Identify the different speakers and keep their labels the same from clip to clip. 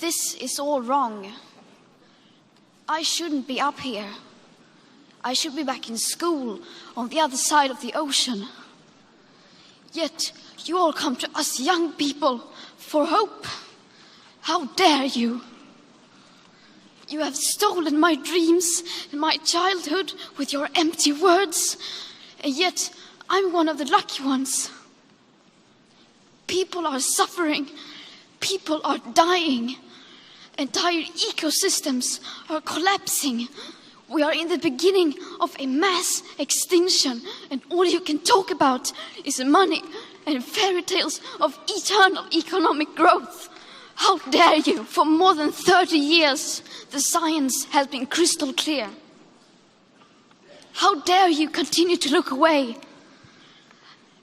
Speaker 1: This is all wrong. I shouldn't be up here. I should be back in school on the other side of the ocean. Yet you all come to us young people for hope. How dare you? You have stolen my dreams and my childhood with your empty words, and yet I'm one of the lucky ones. People are suffering. People are dying. Entire ecosystems are collapsing. We are in the beginning of a mass extinction, and all you can talk about is money and fairy tales of eternal economic growth. How dare you? For more than 30 years, the science has been crystal clear. How dare you continue to look away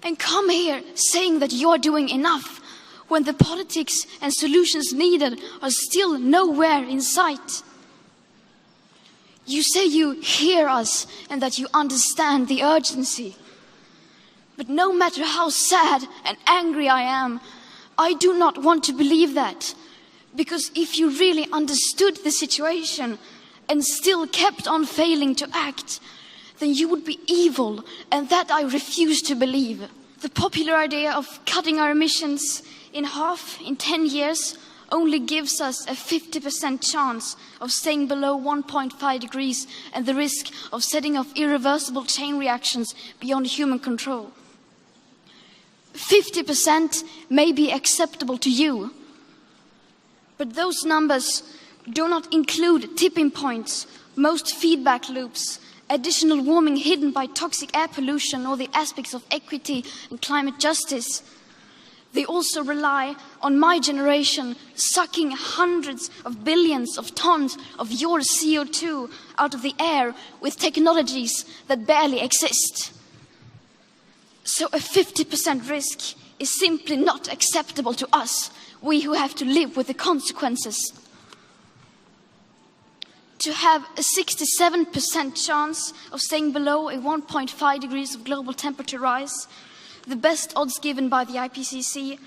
Speaker 1: and come here saying that you're doing enough when the politics and solutions needed are still nowhere in sight? You say you hear us and that you understand the urgency. But no matter how sad and angry I am, I do not want to believe that. Because if you really understood the situation and still kept on failing to act, then you would be evil, and that I refuse to believe. The popular idea of cutting our emissions in half in 10 years only gives us a 50% chance of staying below 1.5 degrees and the risk of setting off irreversible chain reactions beyond human control. 50% may be acceptable to you, but those numbers do not include tipping points, most feedback loops, additional warming hidden by toxic air pollution, or the aspects of equity and climate justice. They also rely on my generation sucking hundreds of billions of tons of your CO2 out of the air with technologies that barely exist. So a 50% risk is simply not acceptable to us, we who have to live with the consequences. To have a 67% chance of staying below a 1.5 degrees of global temperature rise, the best odds given by the IPCC,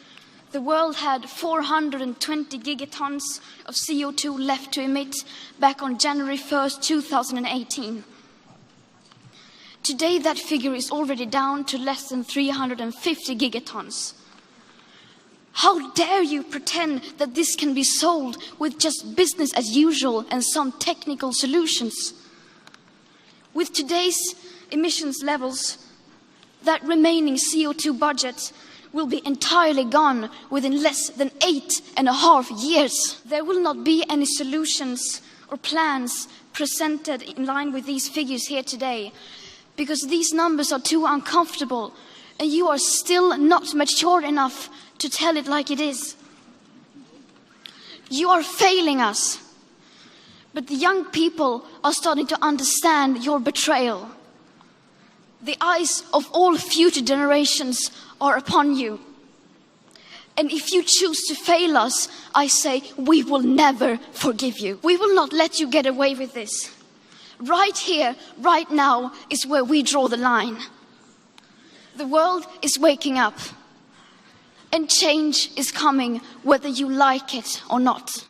Speaker 1: the world had 420 gigatons of CO2 left to emit back on January 1st, 2018. Today, that figure is already down to less than 350 gigatons. How dare you pretend that this can be solved with just business as usual and some technical solutions? With today's emissions levels, that remaining CO2 budget will be entirely gone within less than 8.5 years. There will not be any solutions or plans presented in line with these figures here today, because these numbers are too uncomfortable and you are still not mature enough to tell it like it is. You are failing us, but the young people are starting to understand your betrayal. The eyes of all future generations are upon you. And if you choose to fail us, I say we will never forgive you. We will not let you get away with this. Right here, right now, is where we draw the line. The world is waking up, and change is coming whether you like it or not.